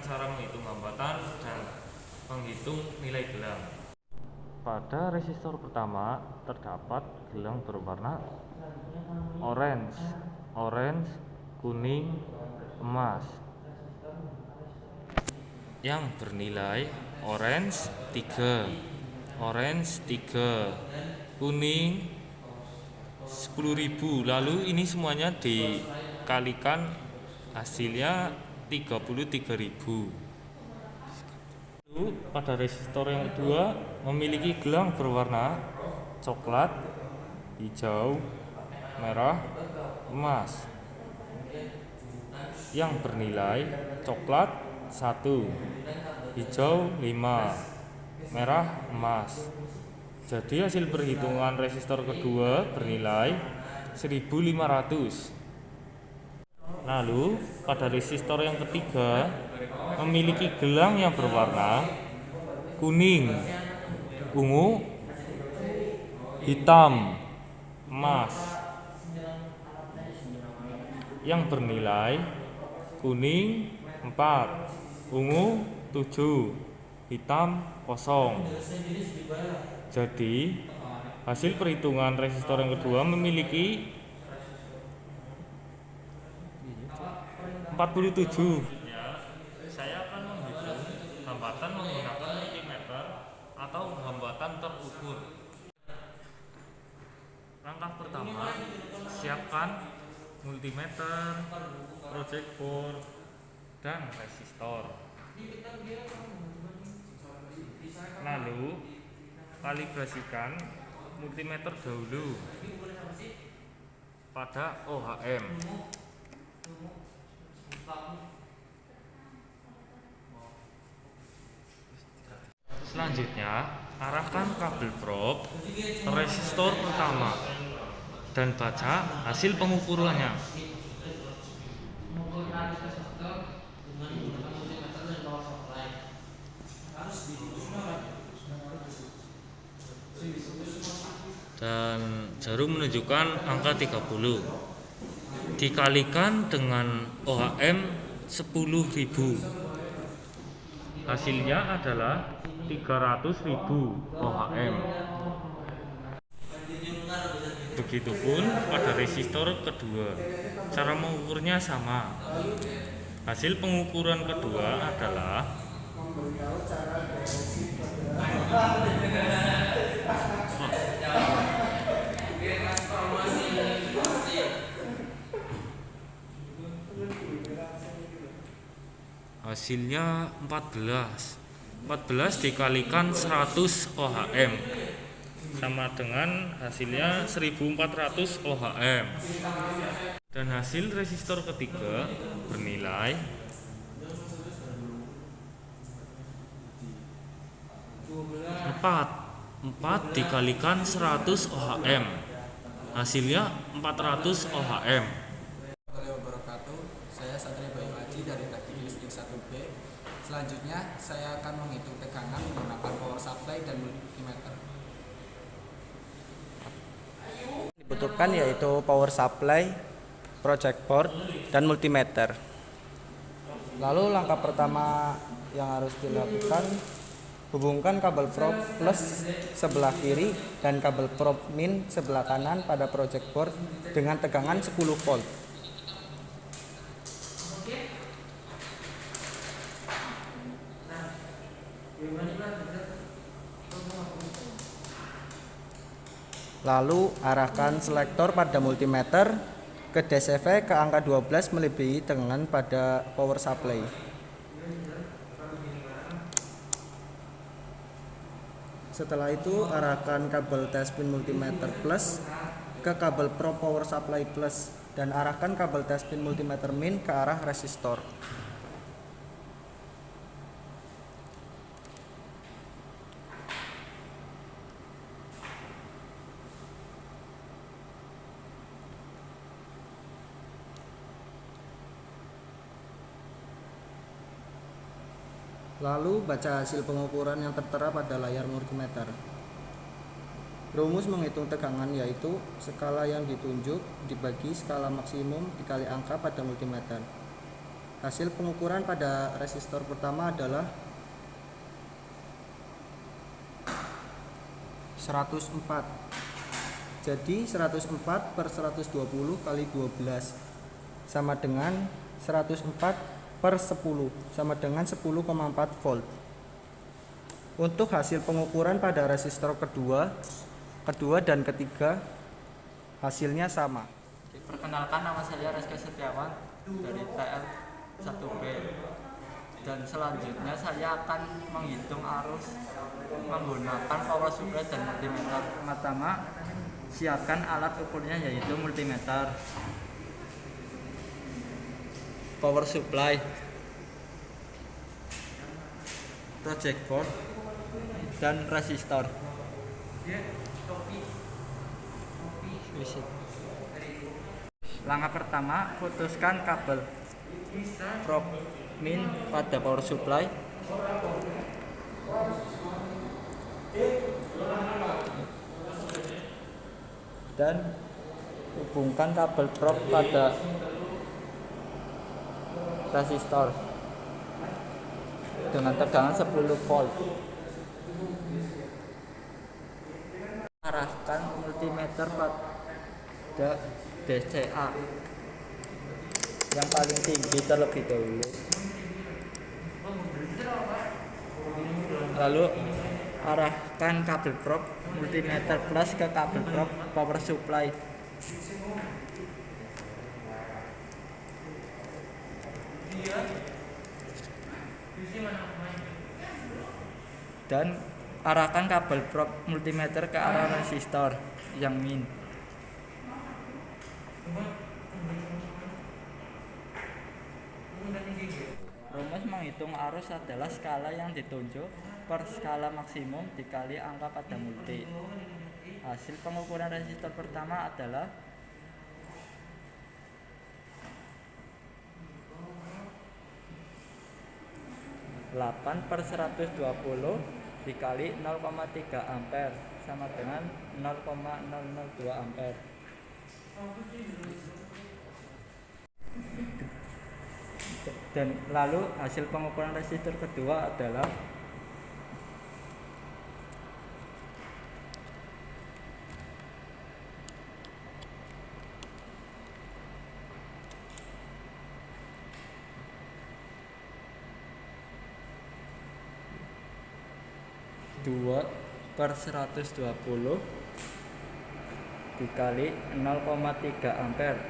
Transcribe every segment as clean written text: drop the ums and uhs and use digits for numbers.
cara menghitung hambatan dan menghitung nilai gelang. Pada resistor pertama terdapat gelang berwarna orange, kuning, emas yang bernilai orange 3, kuning 10.000. Lalu ini semuanya dikalikan, hasilnya 33.000. Lalu pada resistor yang kedua memiliki gelang berwarna coklat, hijau, merah, emas yang bernilai coklat 1, hijau 5, merah, emas. Jadi hasil perhitungan resistor kedua bernilai 1500. Lalu pada resistor yang ketiga memiliki gelang yang berwarna kuning, ungu, hitam, emas yang bernilai kuning 4, ungu 7, hitam 0. Jadi hasil perhitungan resistor yang kedua memiliki 47. Saya akan menghitung hambatan menggunakan multimeter atau hambatan terukur. Langkah pertama, siapkan multimeter, project board, dan resistor. Lalu kalibrasikan multimeter dahulu pada OHM. Selanjutnya, arahkan kabel probe ke resistor pertama dan baca hasil pengukurannya. Dan jarum menunjukkan angka 30 dikalikan dengan OHM 10.000. Hasilnya adalah 300.000 OHM. Begitupun pada resistor kedua, cara mengukurnya sama. Hasil pengukuran kedua adalah hasilnya 14 dikalikan 100 OHM sama dengan hasilnya 1400 OHM. Dan hasil resistor ketiga bernilai 4 dikalikan 100 OHM, hasilnya 400 OHM. Saya Satria Bayu Haji dari Teknik Listrik 1B. Selanjutnya saya akan menghitung tegangan menggunakan power supply dan multimeter. Dibutuhkan yaitu power supply, project board, dan multimeter. Lalu langkah pertama yang harus dilakukan, hubungkan kabel probe plus sebelah kiri dan kabel probe min sebelah kanan pada project board dengan tegangan 10 volt. Lalu arahkan selektor pada multimeter ke DCV ke angka 12 melebihi tegangan pada power supply. Setelah itu arahkan kabel test pin multimeter plus ke kabel probe power supply plus dan arahkan kabel test pin multimeter min ke arah resistor. Lalu baca hasil pengukuran yang tertera pada layar multimeter. Rumus menghitung tegangan yaitu skala yang ditunjuk dibagi skala maksimum dikali angka pada multimeter. Hasil pengukuran pada resistor pertama adalah 104. Jadi 104 per 120 kali 12 sama dengan 104 per 10 sama dengan 10,4 volt. Untuk hasil pengukuran pada resistor kedua dan ketiga hasilnya sama. Perkenalkan, nama saya Reski Setiawan dari TL1B, dan selanjutnya saya akan menghitung arus menggunakan power supply dan multimeter. Pertama, siapkan alat ukurnya yaitu multimeter, power supply, project board, dan resistor. Langkah pertama, putuskan kabel probe min pada power supply. Dan hubungkan kabel probe pada resistor dengan tegangan 10 volt. Arahkan multimeter pada DCA yang paling tinggi terlebih dahulu. Lalu arahkan kabel probe multimeter plus ke kabel probe power supply. Dan arahkan kabel probe multimeter ke arah resistor yang min. Rumus menghitung arus adalah skala yang ditunjuk per skala maksimum dikali angka pada multi. Hasil pengukuran resistor pertama adalah 8 per 120 dikali 0,3 ampere sama dengan 0,002 ampere. Dan lalu hasil pengukuran resistor kedua adalah 2 per 120 dikali 0,3 ampere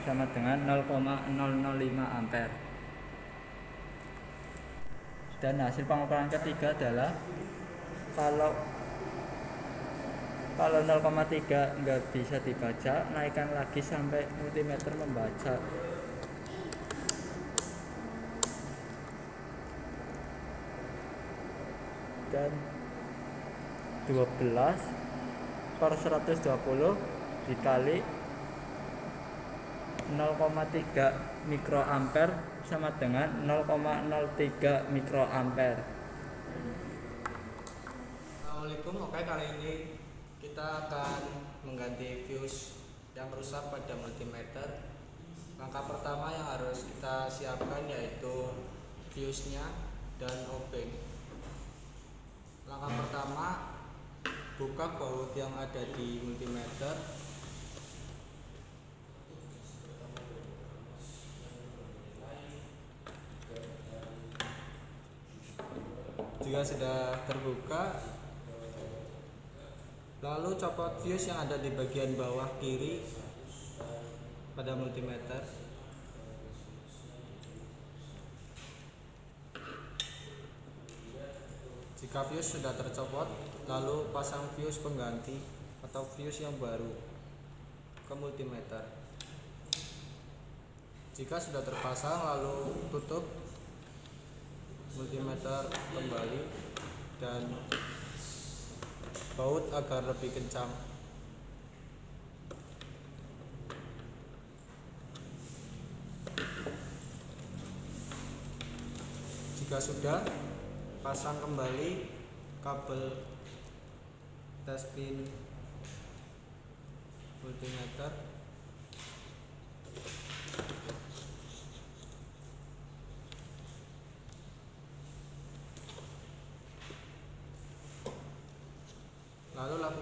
sama dengan 0,005 ampere. Dan hasil pengukuran ketiga adalah kalau 0,3 nggak bisa dibaca, naikkan lagi sampai multimeter membaca. Dan 12 per 120 dikali 0,3 mikroampere sama dengan 0,03 mikroampere. Assalamualaikum. Oke, kali ini kita akan mengganti fuse yang rusak pada multimeter. Langkah pertama yang harus kita siapkan yaitu fuse-nya dan obeng. Langkah pertama, buka baut yang ada di multimeter. Jika sudah terbuka, lalu copot fuse yang ada di bagian bawah kiri pada multimeter. Jika fuse sudah tercopot, lalu pasang fuse pengganti atau fuse yang baru ke multimeter. Jika sudah terpasang, lalu tutup multimeter kembali dan baut agar lebih kencang. Jika sudah, pasang kembali kabel test pin multimeter.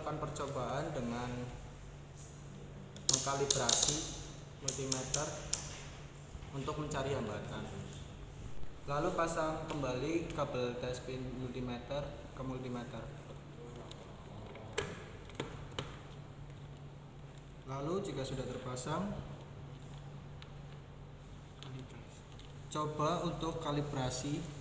melakukan percobaan dengan mengkalibrasi multimeter untuk mencari hambatan. Lalu pasang kembali kabel test pin multimeter ke multimeter. Lalu jika sudah terpasang, coba untuk kalibrasi.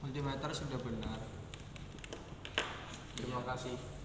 Multimeter sudah benar. Terima kasih.